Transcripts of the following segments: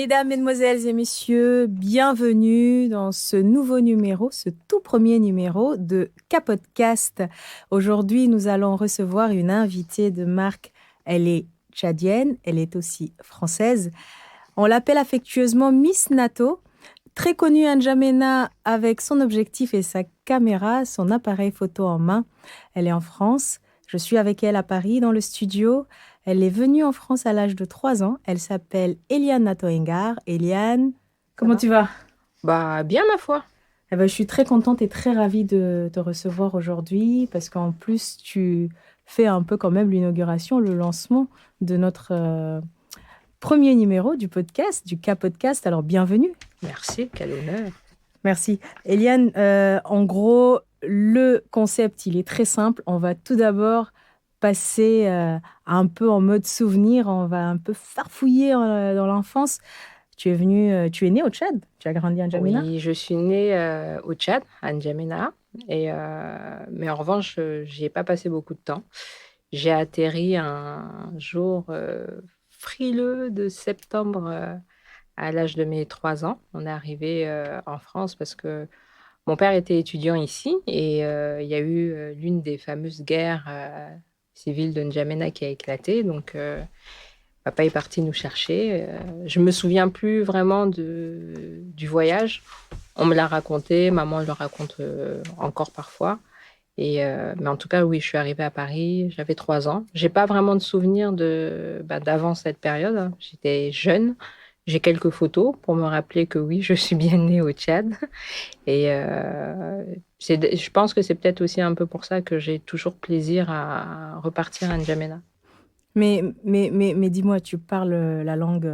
Mesdames, Mesdemoiselles et Messieurs, bienvenue dans ce nouveau numéro, ce tout premier numéro de K-Podcast. Aujourd'hui, nous allons recevoir une invitée de marque. Elle est tchadienne, elle est aussi française. On l'appelle affectueusement Miss NATO, très connue à N'Djamena avec son objectif et sa caméra, son appareil photo en main. Elle est en France. Je suis avec elle à Paris dans le studio. Elle est venue en France à l'âge de 3 ans. Elle s'appelle Eliane Natoengar. Eliane, comment tu vas? Bah, bien, ma foi. Eh ben, je suis très contente et très ravie de te recevoir aujourd'hui parce qu'en plus, tu fais un peu quand même l'inauguration, le lancement de notre premier numéro du podcast, du K-Podcast. Alors, bienvenue. Merci, quel honneur. Merci. Eliane, en gros, le concept, il est très simple. On va tout d'abord passer un peu en mode souvenir. On va un peu farfouiller dans l'enfance. Tu es né au Tchad. Tu as grandi à N'Djamena. Oui, je suis née au Tchad, à N'Djamena, mais en revanche, j'y ai pas passé beaucoup de temps. J'ai atterri un jour frileux de septembre à l'âge de mes 3 ans. On est arrivé en France parce que mon père était étudiant ici et il y a eu l'une des fameuses guerres civiles de N'Djamena qui a éclaté. Donc, papa est parti nous chercher. Je me souviens plus vraiment du voyage. On me l'a raconté, maman le raconte encore parfois. Mais en tout cas, oui, je suis arrivée à Paris, j'avais 3 ans. J'ai pas vraiment de souvenir d'avant cette période, hein. J'étais jeune. J'ai quelques photos pour me rappeler que oui, je suis bien née au Tchad. Je pense que c'est peut-être aussi un peu pour ça que j'ai toujours plaisir à repartir à N'Djamena. Mais dis-moi, tu parles ta langue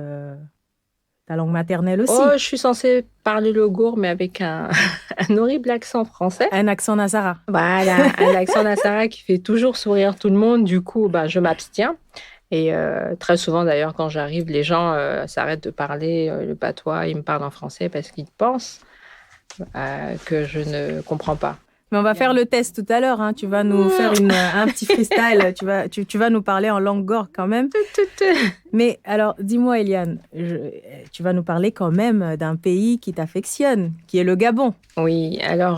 maternelle Oh, aussi. je suis censée parler le gour, mais avec un, un horrible accent français. Un accent Nazara. Voilà, un accent nassara qui fait toujours sourire tout le monde. Du coup, bah, je m'abstiens. Très souvent, d'ailleurs, quand j'arrive, les gens s'arrêtent de parler le patois. Ils me parlent en français parce qu'ils pensent que je ne comprends pas. Mais on va faire le test tout à l'heure, hein. Tu vas nous faire un petit freestyle. Tu vas nous parler en langue gore quand même. Mais alors, dis-moi, Eliane, tu vas nous parler quand même d'un pays qui t'affectionne, qui est le Gabon. Oui, alors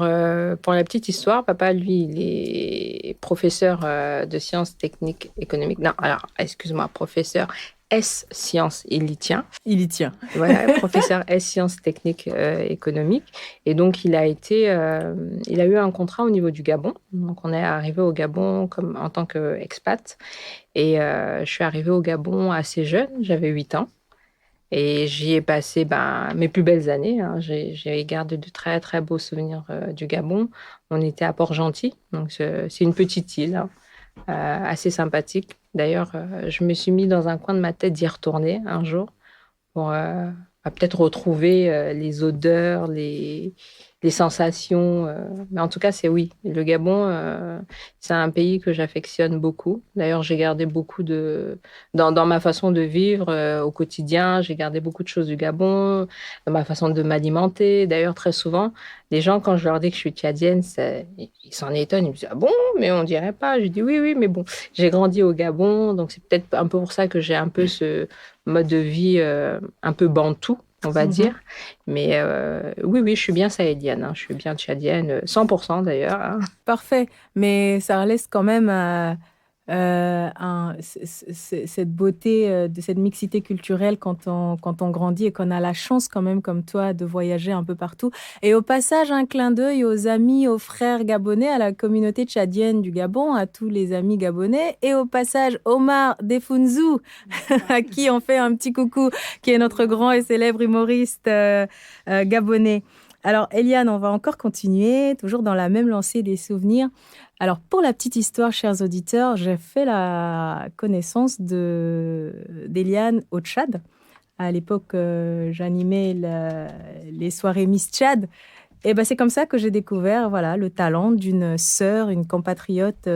pour la petite histoire, papa, lui, il est professeur de sciences techniques économiques. Non, alors, excuse-moi, professeur S sciences, il y tient. Il y tient. Voilà, professeur S sciences techniques économiques. Et donc, il a eu un contrat au niveau du Gabon. Donc, on est arrivé au Gabon comme en tant qu'expat. Et je suis arrivée au Gabon assez jeune, j'avais 8 ans. Et j'y ai passé mes plus belles années, hein. J'ai gardé de très, très beaux souvenirs du Gabon. On était à Port-Gentil, donc c'est une petite île, hein, assez sympathique. D'ailleurs, je me suis mis dans un coin de ma tête d'y retourner un jour pour peut-être retrouver les odeurs, les sensations. Mais en tout cas, c'est oui. Le Gabon, c'est un pays que j'affectionne beaucoup. D'ailleurs, j'ai gardé beaucoup dans ma façon de vivre au quotidien, j'ai gardé beaucoup de choses du Gabon, dans ma façon de m'alimenter. D'ailleurs, très souvent, les gens, quand je leur dis que je suis tchadienne, ils s'en étonnent. Ils me disent, ah bon, mais on dirait pas. Je dis oui, oui, mais bon, j'ai grandi au Gabon, donc c'est peut-être un peu pour ça que j'ai un peu ce mode de vie un peu bantou, on va dire. Mais oui, oui, je suis bien sahélienne, hein. Je suis bien tchadienne, 100% d'ailleurs, hein. Parfait, mais ça laisse quand même cette beauté, de cette mixité culturelle quand on grandit et qu'on a la chance quand même, comme toi, de voyager un peu partout. Et au passage, un clin d'œil aux amis, aux frères gabonais, à la communauté tchadienne du Gabon, à tous les amis gabonais. Et au passage, Omar Defunzu, à qui on fait un petit coucou, qui est notre grand et célèbre humoriste gabonais. Alors, Eliane, on va encore continuer, toujours dans la même lancée des souvenirs. Alors, pour la petite histoire, chers auditeurs, j'ai fait la connaissance d'Eliane au Tchad. À l'époque, j'animais les soirées Miss Tchad. Et ben, c'est comme ça que j'ai découvert voilà, le talent d'une sœur, une compatriote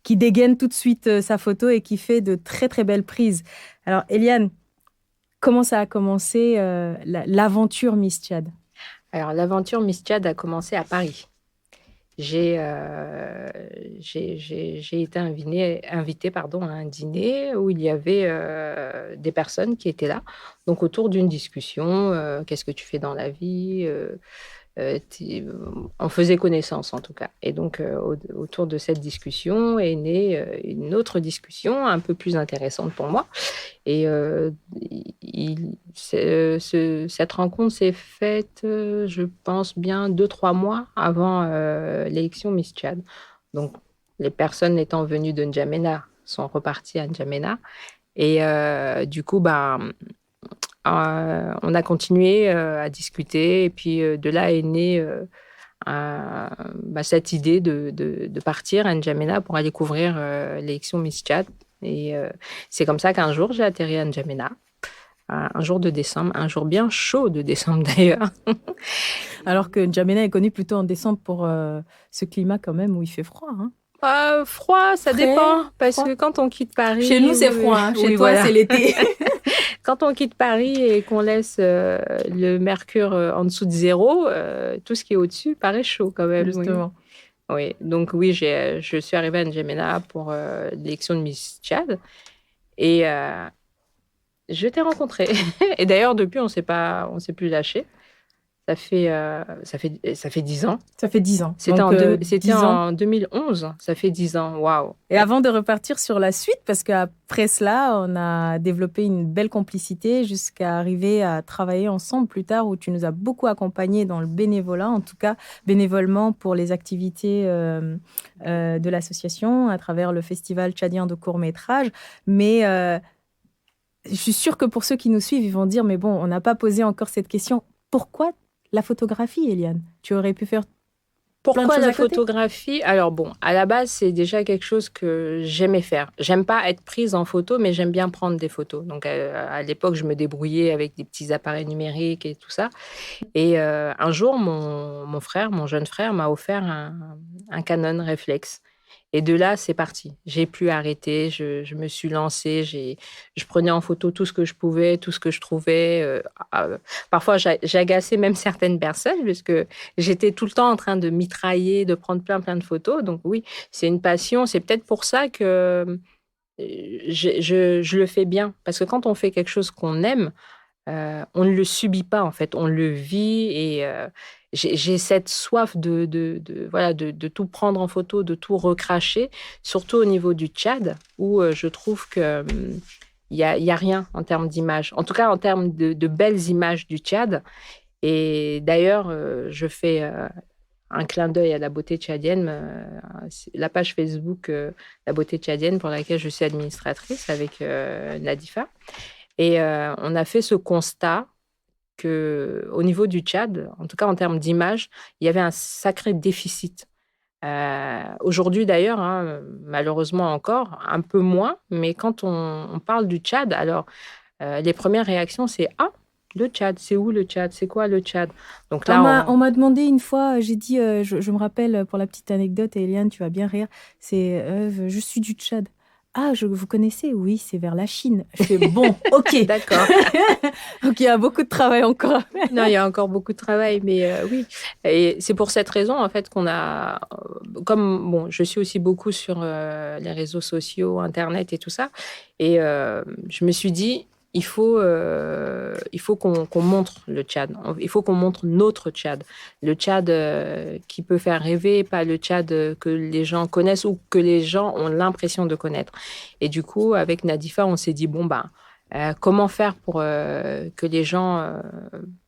qui dégaine tout de suite sa photo et qui fait de très, très belles prises. Alors, Eliane, comment ça a commencé l'aventure Miss Tchad? Alors, l'aventure Miss Tchad a commencé à Paris. j'ai été invitée pardon, à un dîner où il y avait des personnes qui étaient là. Donc, autour d'une discussion, qu'est-ce que tu fais dans la vie? On faisait connaissance en tout cas. Et donc, autour de cette discussion est née une autre discussion un peu plus intéressante pour moi. Et cette rencontre s'est faite, je pense bien, 2, 3 mois avant l'élection Miss Tchad. Donc, les personnes étant venues de N'Djamena sont reparties à N'Djamena. Et du coup, ben, on a continué à discuter. Et puis, de là est née cette idée de partir à N'Djamena pour aller couvrir l'élection Miss Tchad. Et c'est comme ça qu'un jour, j'ai atterri à N'Djamena, un jour de décembre, un jour bien chaud de décembre d'ailleurs. Alors que N'Djamena est connu plutôt en décembre pour ce climat quand même où il fait froid. Hein. Froid, ça Frais, dépend, parce froid. que quand on quitte Paris... Chez nous, c'est froid. Hein. Chez toi, c'est l'été. Quand on quitte Paris et qu'on laisse le mercure en dessous de 0, tout ce qui est au-dessus paraît chaud quand même. Justement. Oui. Donc oui, je suis arrivée à N'Djamena pour l'élection de Miss Tchad et je t'ai rencontré. Et d'ailleurs, depuis, on s'est plus lâché. Ça fait 10 ans. Ça fait 10 ans. C'était Donc, 10 ans. en 2011. Ça fait 10 ans. Waouh. Et avant de repartir sur la suite, parce qu'après cela, on a développé une belle complicité jusqu'à arriver à travailler ensemble plus tard, où tu nous as beaucoup accompagnés dans le bénévolat, en tout cas bénévolement pour les activités de l'association à travers le Festival tchadien de court-métrage. Mais je suis sûre que pour ceux qui nous suivent, ils vont dire, mais bon, on n'a pas posé encore cette question. Pourquoi la photographie, Eliane? Tu aurais pu faire plein de Pourquoi choses la à côté. photographie? Alors bon, à la base, c'est déjà quelque chose que j'aimais faire. J'aime pas être prise en photo, mais j'aime bien prendre des photos. Donc à l'époque, je me débrouillais avec des petits appareils numériques et tout ça. Et un jour, mon jeune frère, m'a offert un Canon Reflex. Et de là, c'est parti. J'ai plus arrêté. Je me suis lancée. Je prenais en photo tout ce que je pouvais, tout ce que je trouvais. Parfois, j'agaçais même certaines personnes puisque j'étais tout le temps en train de mitrailler, de prendre plein de photos. Donc oui, c'est une passion. C'est peut-être pour ça que je le fais bien. Parce que quand on fait quelque chose qu'on aime, on ne le subit pas en fait, on le vit et j'ai cette soif voilà, de tout prendre en photo, de tout recracher, surtout au niveau du Tchad où je trouve que il y a rien en termes d'images, en tout cas en termes de belles images du Tchad. Et d'ailleurs, je fais un clin d'œil à la beauté tchadienne, la page Facebook La beauté tchadienne pour laquelle je suis administratrice avec Nadifa. Et on a fait ce constat qu'au niveau du Tchad, en tout cas en termes d'image, il y avait un sacré déficit. Aujourd'hui d'ailleurs, hein, malheureusement encore, un peu moins, mais quand on parle du Tchad, alors les premières réactions, c'est «Ah, le Tchad, c'est où le Tchad? C'est quoi le Tchad?» Donc là, On m'a demandé une fois, j'ai dit, je me rappelle pour la petite anecdote, et Eliane, tu vas bien rire, c'est je suis du Tchad. Ah, vous connaissez? Oui, c'est vers la Chine. Je fais bon, ok. D'accord. Donc il y a beaucoup de travail encore. Non, il y a encore beaucoup de travail, mais oui. Et c'est pour cette raison, en fait, qu'on a... Comme, bon, je suis aussi beaucoup sur les réseaux sociaux, Internet et tout ça. Et je me suis dit, il faut qu'on montre le Tchad. Il faut qu'on montre notre Tchad. Le Tchad qui peut faire rêver, pas le Tchad que les gens connaissent ou que les gens ont l'impression de connaître. Et du coup, avec Nadifa, on s'est dit, bon, bah, comment faire pour que les gens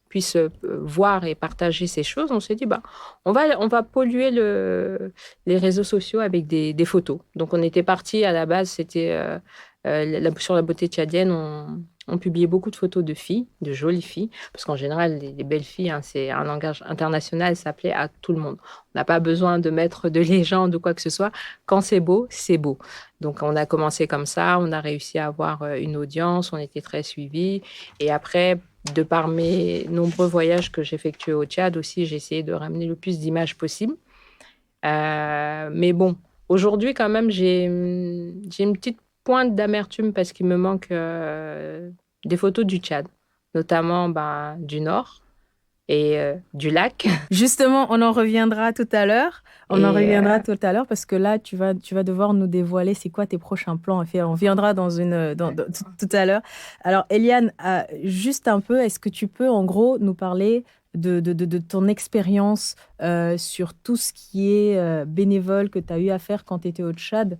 puissent voir et partager ces choses? On s'est dit, bah, on va polluer les réseaux sociaux avec des photos. Donc, on était parti à la base, c'était sur la beauté tchadienne, on publiait beaucoup de photos de filles, de jolies filles, parce qu'en général, les belles filles, hein, c'est un langage international, ça plaît à tout le monde. On n'a pas besoin de mettre de légende ou quoi que ce soit. Quand c'est beau, c'est beau. Donc, on a commencé comme ça, on a réussi à avoir une audience, on était très suivis. Et après, de par mes nombreux voyages que j'effectuais au Tchad aussi, j'ai essayé de ramener le plus d'images possible. Mais bon, aujourd'hui, quand même, j'ai une petite pointe d'amertume parce qu'il me manque des photos du Tchad, notamment du nord. et du lac. Justement, on en reviendra tout à l'heure. On en Et reviendra tout à l'heure parce que là, tu vas devoir nous dévoiler c'est quoi tes prochains plans. Enfin, on viendra tout à l'heure. Alors, Eliane, juste un peu, est-ce que tu peux en gros nous parler de ton expérience sur tout ce qui est bénévole que tu as eu à faire quand tu étais au Tchad?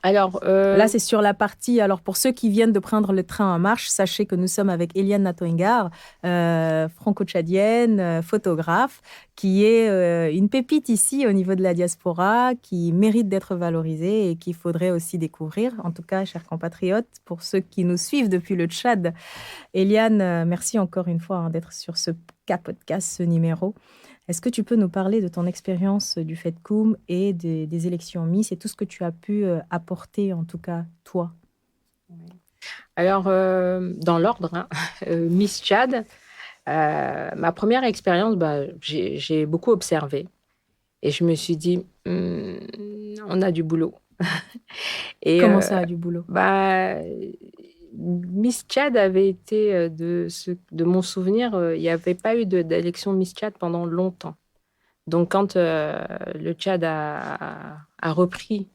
alors, Là, c'est sur la partie. Alors, pour ceux qui viennent de prendre le train en marche, sachez que nous sommes avec Eliane Natoengar, franco-tchadienne, photographe, qui est une pépite ici au niveau de la diaspora, qui mérite d'être valorisée et qu'il faudrait aussi découvrir. En tout cas, chers compatriotes, pour ceux qui nous suivent depuis le Tchad, Eliane, merci encore une fois d'être sur ce podcast, ce numéro. Est-ce que tu peux nous parler de ton expérience du FEDCUM et des élections Miss et tout ce que tu as pu apporter, en tout cas, toi? alors dans l'ordre, hein, Miss Tchad, ma première expérience, j'ai beaucoup observé et je me suis dit, on a du boulot. Et Comment ça, du boulot? bah, Miss Tchad avait été, de mon souvenir, il n'y avait pas eu d'élection Miss Tchad pendant longtemps. Donc, quand le Tchad a repris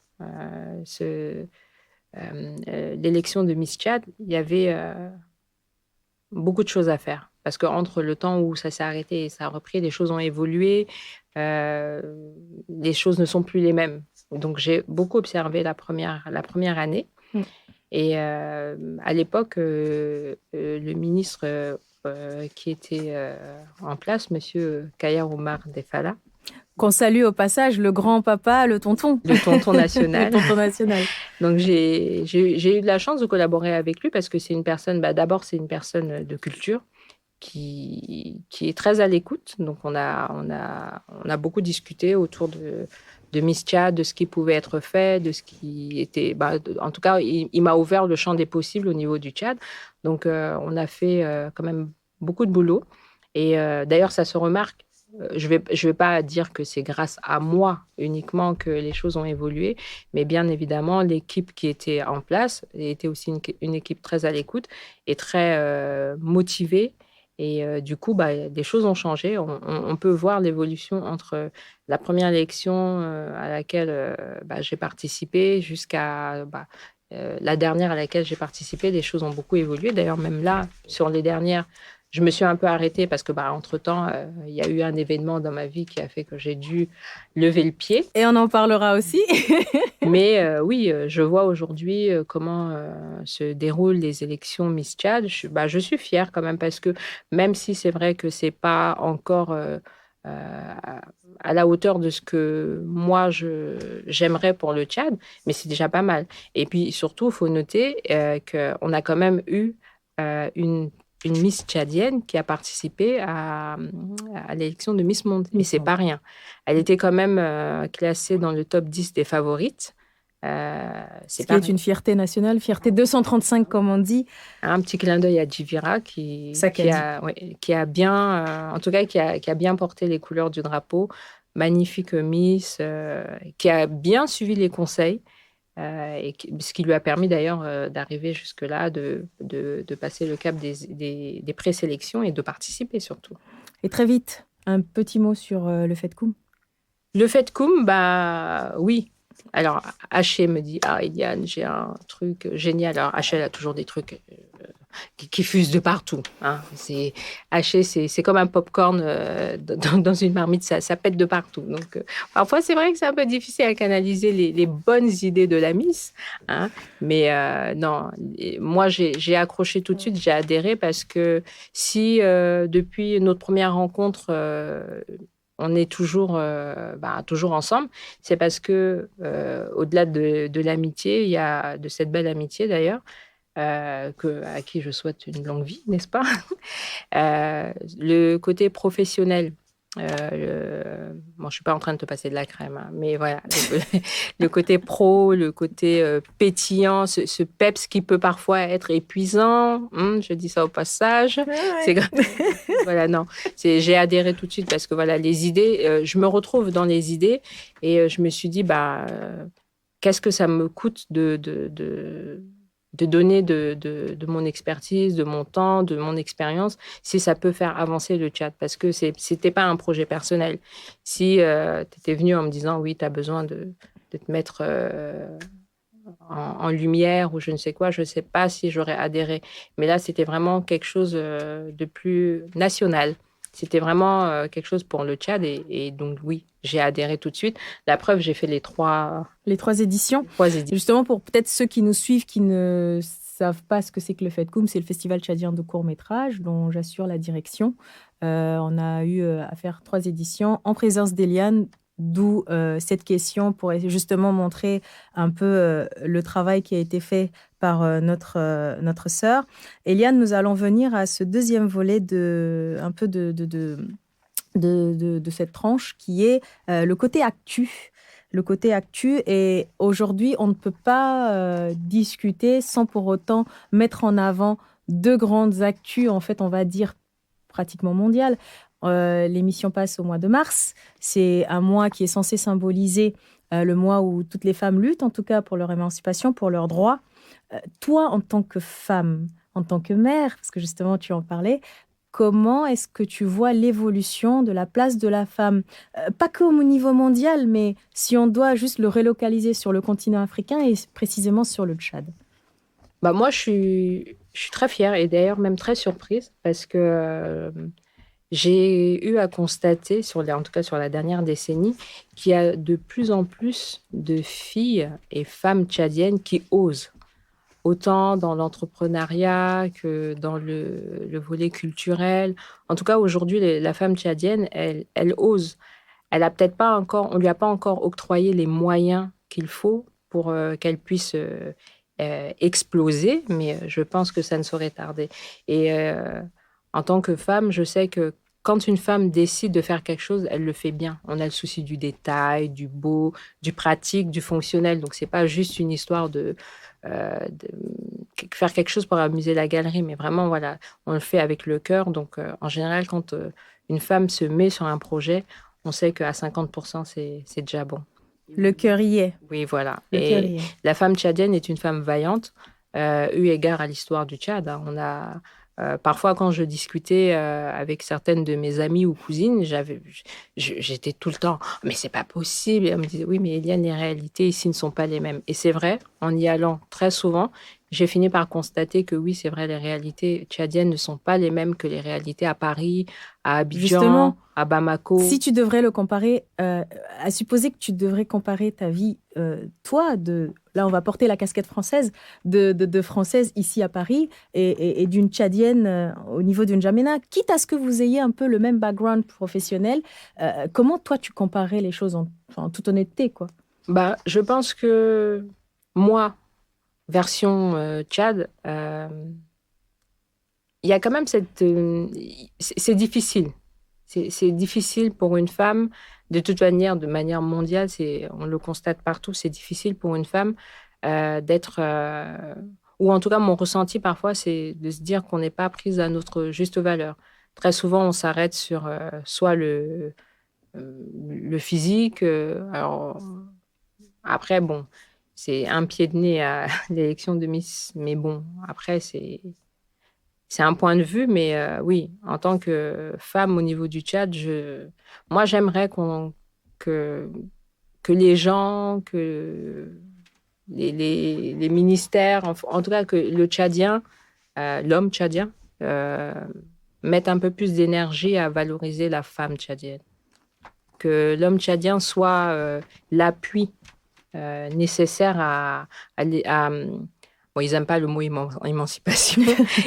l'élection de Miss Tchad, il y avait beaucoup de choses à faire. Parce qu'entre le temps où ça s'est arrêté et ça a repris, les choses ont évolué, euh, les choses ne sont plus les mêmes. Donc, j'ai beaucoup observé la première année. Mm. Et à l'époque, le ministre qui était en place, Monsieur Kaya Oumar Defala, Qu'on salue au passage, le grand-papa, le tonton. le tonton Le national. tonton national. Donc, j'ai eu de la chance de collaborer avec lui parce que c'est une personne, d'abord, c'est une personne de culture qui est très à l'écoute. Donc, on a beaucoup discuté autour de Miss Tchad, de ce qui pouvait être fait, de ce qui était... en tout cas, il m'a ouvert le champ des possibles au niveau du Tchad. Donc, on a fait quand même beaucoup de boulot. Et d'ailleurs, ça se remarque. Je vais pas dire que c'est grâce à moi uniquement que les choses ont évolué, mais bien évidemment, l'équipe qui était en place était aussi une équipe très à l'écoute et très motivée. Et du coup, des choses ont changé. On peut voir l'évolution entre la première élection à laquelle j'ai participé jusqu'à la dernière à laquelle j'ai participé. Les choses ont beaucoup évolué. D'ailleurs, même là, sur les dernières, je me suis un peu arrêtée parce que, entre-temps, il y a eu un événement dans ma vie qui a fait que j'ai dû lever le pied. Et on en parlera aussi. Mais oui, je vois aujourd'hui comment se déroulent les élections Miss Tchad. Je suis fière quand même parce que même si c'est vrai que c'est pas encore à la hauteur de ce que moi j'aimerais pour le Tchad, mais c'est déjà pas mal. Et puis surtout, il faut noter qu'on a quand même eu une Miss tchadienne qui a participé à l'élection de Miss Monde. Et c'est pas rien. Elle était quand même classée dans le top 10 des favorites. Ce qui est une fierté nationale, fierté 235 comme on dit. Un petit clin d'œil à Djivira qui a bien, en tout cas, qui a bien porté les couleurs du drapeau. Magnifique Miss, qui a bien suivi les conseils. Ce qui lui a permis d'ailleurs d'arriver jusque-là, de passer le cap des présélections et de participer surtout. Et très vite, un petit mot sur le FEDCUM. Le FEDCUM, oui. Alors, Haché me dit, Eliane, j'ai un truc génial. Alors, Haché, elle a toujours des trucs qui fusent de partout. Hein. Haché, c'est comme un popcorn dans une marmite, ça pète de partout. Donc, parfois, c'est vrai que c'est un peu difficile à canaliser les bonnes idées de la Miss. Hein. Mais non, moi, j'ai accroché tout de suite, j'ai adhéré parce que si depuis notre première rencontre, on est toujours ensemble, c'est parce que au-delà de l'amitié, il y a de cette belle amitié d'ailleurs, à qui je souhaite une longue vie, n'est-ce pas? Le côté professionnel. Je suis pas en train de te passer de la crème, hein, mais voilà, le côté pro, le côté pétillant, ce peps qui peut parfois être épuisant, je dis ça au passage. Ouais. Voilà, non, j'ai adhéré tout de suite parce que voilà, les idées, je me retrouve dans les idées et je me suis dit, qu'est-ce que ça me coûte de de donner de mon expertise, de mon temps, de mon expérience, si ça peut faire avancer le Tchad. Parce que c'était pas un projet personnel. Si tu étais venu en me disant, oui, tu as besoin de te mettre en lumière ou je ne sais quoi, je ne sais pas si j'aurais adhéré. Mais là, c'était vraiment quelque chose de plus national. C'était vraiment quelque chose pour le Tchad et donc oui, j'ai adhéré tout de suite. La preuve, j'ai fait les trois éditions. Justement, pour peut-être ceux qui nous suivent, qui ne savent pas ce que c'est que le FEDCUM, c'est le Festival tchadien de court-métrage dont j'assure la direction. On a eu à faire 3 éditions en présence d'Eliane, d'où cette question pour justement montrer un peu le travail qui a été fait par notre sœur. Eliane, nous allons venir à ce deuxième volet de cette tranche qui est le côté actu. Le côté actu, et aujourd'hui, on ne peut pas discuter sans pour autant mettre en avant 2 grandes actus, en fait, on va dire pratiquement mondiales. L'émission passe au mois de mars. C'est un mois qui est censé symboliser le mois où toutes les femmes luttent, en tout cas pour leur émancipation, pour leurs droits. Toi, en tant que femme, en tant que mère, parce que justement tu en parlais, comment est-ce que tu vois l'évolution de la place de la femme? Pas que au niveau mondial, mais si on doit juste le relocaliser sur le continent africain et précisément sur le Tchad. Bah moi, je suis très fière et d'ailleurs même très surprise parce que j'ai eu à constater, en tout cas sur la dernière décennie, qu'il y a de plus en plus de filles et femmes tchadiennes qui osent, autant dans l'entrepreneuriat que dans le volet culturel. En tout cas, aujourd'hui, la femme tchadienne, elle ose. Elle a peut-être pas encore, on lui a pas encore octroyé les moyens qu'il faut pour qu'elle puisse exploser, mais je pense que ça ne saurait tarder. Et en tant que femme, je sais que quand une femme décide de faire quelque chose, elle le fait bien. On a le souci du détail, du beau, du pratique, du fonctionnel. Donc, c'est pas juste une histoire de faire quelque chose pour amuser la galerie, mais vraiment, voilà, on le fait avec le cœur. Donc, en général, quand une femme se met sur un projet, on sait qu'à 50%, c'est déjà bon. Le cœur y est. Oui, voilà. Et la femme tchadienne est une femme vaillante, eu égard à l'histoire du Tchad. On a parfois, quand je discutais avec certaines de mes amies ou cousines, j'étais tout le temps, mais c'est pas possible. Et on me disait, oui, mais Eliane, les réalités ici ne sont pas les mêmes. Et c'est vrai, en y allant très souvent, j'ai fini par constater que oui, c'est vrai, les réalités tchadiennes ne sont pas les mêmes que les réalités à Paris, à Abidjan, justement, à Bamako. Si tu devrais le comparer, à supposer que tu devrais comparer ta vie, toi, là on va porter la casquette française, de française ici à Paris et d'une tchadienne au niveau d'une N'Djamena, quitte à ce que vous ayez un peu le même background professionnel, comment toi tu comparais les choses en toute honnêteté, quoi? Bah, je pense que moi, version Tchad, il y a quand même c'est difficile. C'est difficile pour une femme, de toute manière, de manière mondiale, on le constate partout, c'est difficile pour une femme d'être... ou en tout cas, mon ressenti parfois, c'est de se dire qu'on n'est pas prise à notre juste valeur. Très souvent, on s'arrête sur soit le physique. Alors, après, bon, c'est un pied de nez à l'élection de Miss. Mais bon, après, c'est un point de vue. Mais oui, en tant que femme au niveau du Tchad, moi, j'aimerais que les gens, que les ministères, en tout cas que le Tchadien, l'homme tchadien, mette un peu plus d'énergie à valoriser la femme tchadienne. Que l'homme tchadien soit l'appui nécessaire bon, ils n'aiment pas le mot émancipation.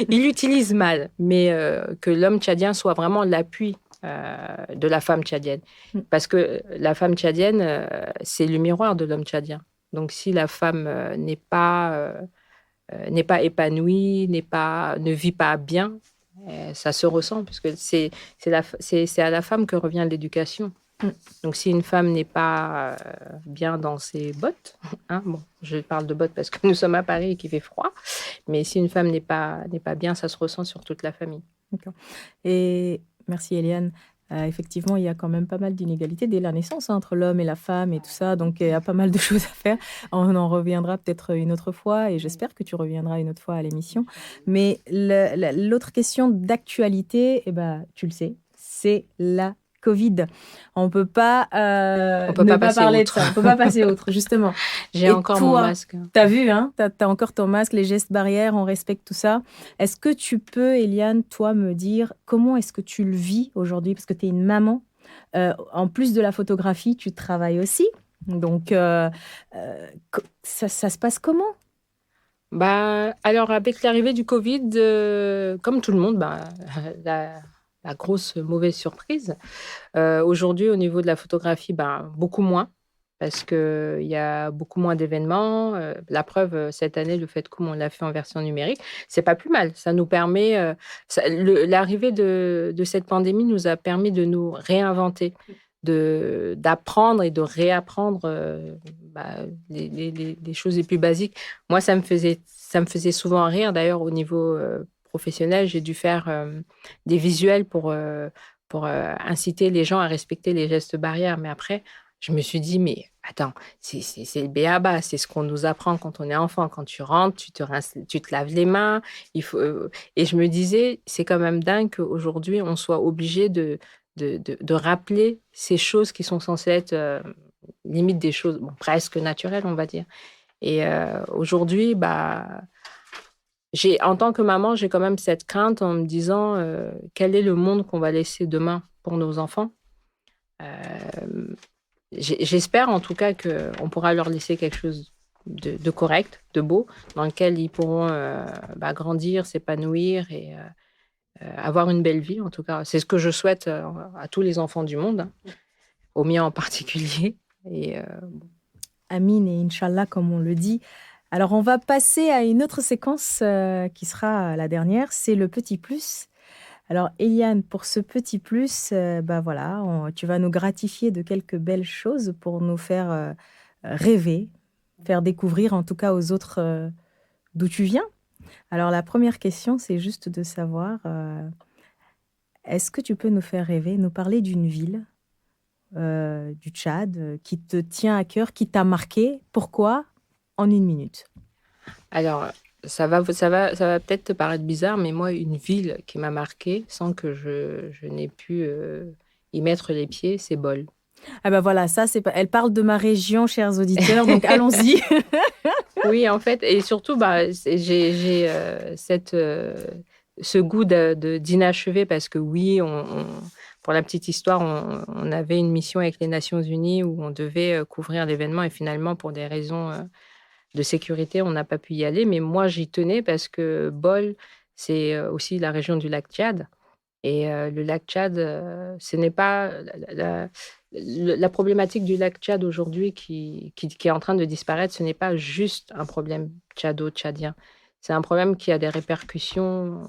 Ils l'utilisent mal, mais que l'homme tchadien soit vraiment l'appui de la femme tchadienne. Parce que la femme tchadienne, c'est le miroir de l'homme tchadien. Donc, si la femme n'est pas épanouie, ne vit pas bien, ça se ressent, puisque c'est à la femme que revient l'éducation. Donc, si une femme n'est pas bien dans ses bottes, hein, bon, je parle de bottes parce que nous sommes à Paris et qu'il fait froid, mais si une femme n'est pas bien, ça se ressent sur toute la famille. D'accord. Et merci, Eliane. Effectivement, il y a quand même pas mal d'inégalités dès la naissance, hein, entre l'homme et la femme et tout ça, donc il y a pas mal de choses à faire. On en reviendra peut-être une autre fois et j'espère que tu reviendras une autre fois à l'émission. Mais l'autre question d'actualité, eh ben, tu le sais, c'est la Covid. On peut pas On peut ne pas pas passer parler de outre. ça, on peut pas passer outre, justement. J'ai Et encore mon toi, masque. t'as vu, hein, t'as encore ton masque, les gestes barrières, on respecte tout ça. Est-ce que tu peux, Eliane, toi, me dire comment est-ce que tu le vis aujourd'hui? Parce que tu es une maman. En plus de la photographie, tu travailles aussi. Donc, ça se passe comment? Bah, alors, avec l'arrivée du Covid, comme tout le monde, bah, la, la grosse mauvaise surprise. Aujourd'hui, au niveau de la photographie, bah, beaucoup moins, parce qu'il y a beaucoup moins d'événements. La preuve, cette année, le fait qu'on l'a fait en version numérique, c'est pas plus mal. Ça nous permet, l'arrivée de cette pandémie nous a permis de nous réinventer, d'apprendre et de réapprendre bah, les choses les plus basiques. Moi, ça me faisait souvent rire. D'ailleurs, au niveau professionnel, j'ai dû faire des visuels pour inciter les gens à respecter les gestes barrières. Mais après, je me suis dit, mais attends, c'est le b.a.-ba, c'est ce qu'on nous apprend quand on est enfant. Quand tu rentres, tu te laves les mains. Et je me disais, c'est quand même dingue qu'aujourd'hui, on soit obligé de rappeler ces choses qui sont censées être limite des choses bon, presque naturelles, on va dire. Et aujourd'hui, bah, en tant que maman, j'ai quand même cette crainte en me disant quel est le monde qu'on va laisser demain pour nos enfants. Euh, J'espère en tout cas qu'on pourra leur laisser quelque chose de correct, de beau, dans lequel ils pourront bah, grandir, s'épanouir et avoir une belle vie. En tout cas, c'est ce que je souhaite à tous les enfants du monde, hein, aux miens en particulier. Et Amin et Inch'Allah, comme on le dit. Alors, on va passer à une autre séquence qui sera la dernière, c'est le petit plus. Alors, Eliane, pour ce petit plus, bah voilà, tu vas nous gratifier de quelques belles choses pour nous faire rêver, faire découvrir en tout cas aux autres d'où tu viens. Alors, la première question, c'est juste de savoir, est-ce que tu peux nous faire rêver, nous parler d'une ville du Tchad qui te tient à cœur, qui t'a marqué? Pourquoi? En une minute. alors, ça va peut-être te paraître bizarre, mais moi, une ville qui m'a marquée sans que je n'ai pu y mettre les pieds, c'est Bol. Ah ben voilà, ça, c'est pas... Elle parle de ma région, chers auditeurs, donc allons-y. Oui, en fait, et surtout, bah, j'ai ce goût d'inachevé parce que oui, pour la petite histoire, on avait une mission avec les Nations Unies où on devait couvrir l'événement et finalement, pour des raisons de sécurité, on n'a pas pu y aller. Mais moi, j'y tenais parce que Bol, c'est aussi la région du lac Tchad. Et le lac Tchad, ce n'est pas la problématique du lac Tchad aujourd'hui qui est en train de disparaître, ce n'est pas juste un problème tchado-tchadien. C'est un problème qui a des répercussions,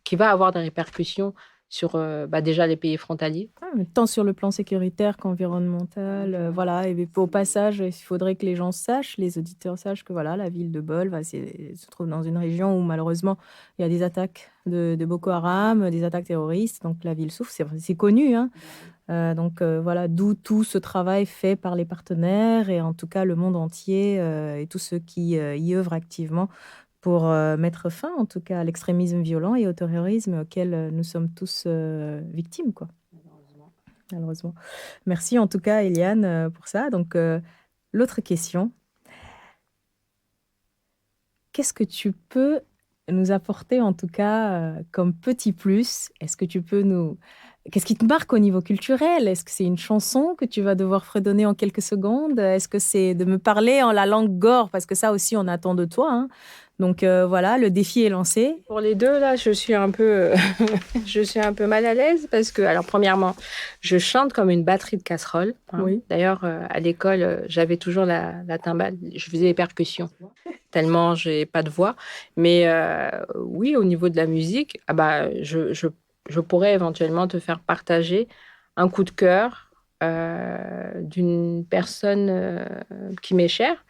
qui va avoir des répercussions sur bah, déjà les pays frontaliers. Tant sur le plan sécuritaire qu'environnemental. Voilà. Et au passage, il faudrait que les gens sachent, les auditeurs sachent que voilà, la ville de Bol se trouve dans une région où malheureusement il y a des attaques de Boko Haram, des attaques terroristes. Donc la ville souffre, c'est connu, hein. Donc voilà, d'où tout ce travail fait par les partenaires et en tout cas le monde entier et tous ceux qui y œuvrent activement pour mettre fin en tout cas à l'extrémisme violent et au terrorisme auquel nous sommes tous victimes, quoi. Malheureusement. Merci en tout cas, Eliane, pour ça. Donc, l'autre question, qu'est-ce que tu peux nous apporter en tout cas comme petit plus? Est-ce que tu peux nous... Qu'est-ce qui te marque au niveau culturel? Est-ce que c'est une chanson que tu vas devoir fredonner en quelques secondes? Est-ce que c'est de me parler en la langue gore? Parce que ça aussi, on attend de toi, hein. Donc voilà, le défi est lancé. Pour les deux, là, je suis un peu, je suis un peu mal à l'aise parce que, alors, premièrement, je chante comme une batterie de casserole, hein. Oui. D'ailleurs, à l'école, j'avais toujours la timbale. Je faisais des percussions, tellement j'ai pas de voix. Mais oui, au niveau de la musique, ah bah, je pourrais éventuellement te faire partager un coup de cœur d'une personne qui m'est chère.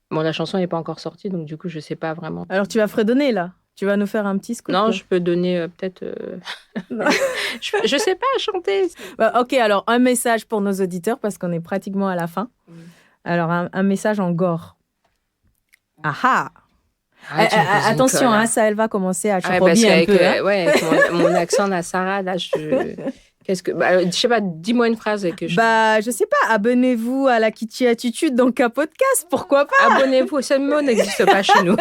Bon, la chanson n'est pas encore sortie, donc du coup, je sais pas vraiment. Alors tu vas fredonner là. Tu vas nous faire un petit scoop? Non, je peux donner peut-être... je sais pas chanter. Bah, ok, alors un message pour nos auditeurs parce qu'on est pratiquement à la fin. Alors, un message en gore. Ah ah! Attention, hein, ça, elle va commencer à chorobier un peu. Hein? Ouais, avec mon accent Nassara, là, Qu'est-ce que... je sais pas, dis-moi une phrase. Je sais pas, abonnez-vous à la Kitty Attitude, donc un podcast, pourquoi pas? Abonnez-vous, ce mot n'existe pas chez nous.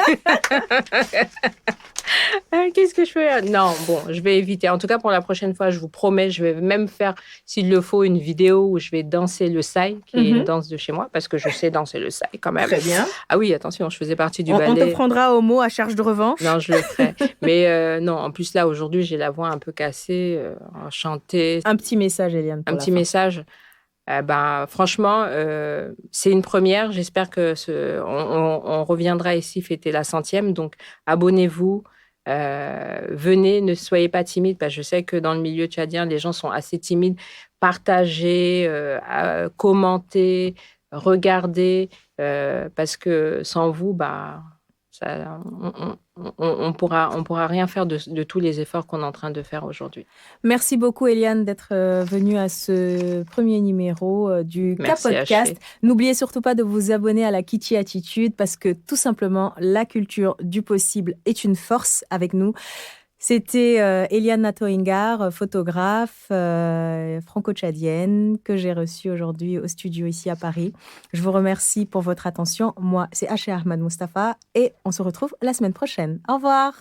Qu'est-ce que je fais? Non, bon, je vais éviter. En tout cas, pour la prochaine fois, je vous promets, je vais même faire, s'il le faut, une vidéo où je vais danser le Sai, qui est une danse de chez moi, parce que je sais danser le Sai quand même. Très bien. Ah oui, attention, je faisais partie du ballet. On te prendra au mot à charge de revanche? Non, je le ferai. Mais non, en plus, là, aujourd'hui, j'ai la voix un peu cassée, chantée. Un petit message, Eliane. Un petit message. Franchement, c'est une première. J'espère que on reviendra ici fêter la 100e. Donc, abonnez-vous. Venez, ne soyez pas timide, parce que je sais que dans le milieu tchadien, les gens sont assez timides. Partagez, commentez, regardez, parce que sans vous, on pourra rien faire de tous les efforts qu'on est en train de faire aujourd'hui. Merci beaucoup, Eliane, d'être venue à ce premier numéro du K-Podcast. N'oubliez surtout pas de vous abonner à la Kitty Attitude parce que tout simplement, la culture du possible est une force avec nous. C'était Eliane Nato-Ingar, photographe franco-tchadienne que j'ai reçue aujourd'hui au studio ici à Paris. Je vous remercie pour votre attention. Moi, c'est Haché Ahmad Mustafa et on se retrouve la semaine prochaine. Au revoir.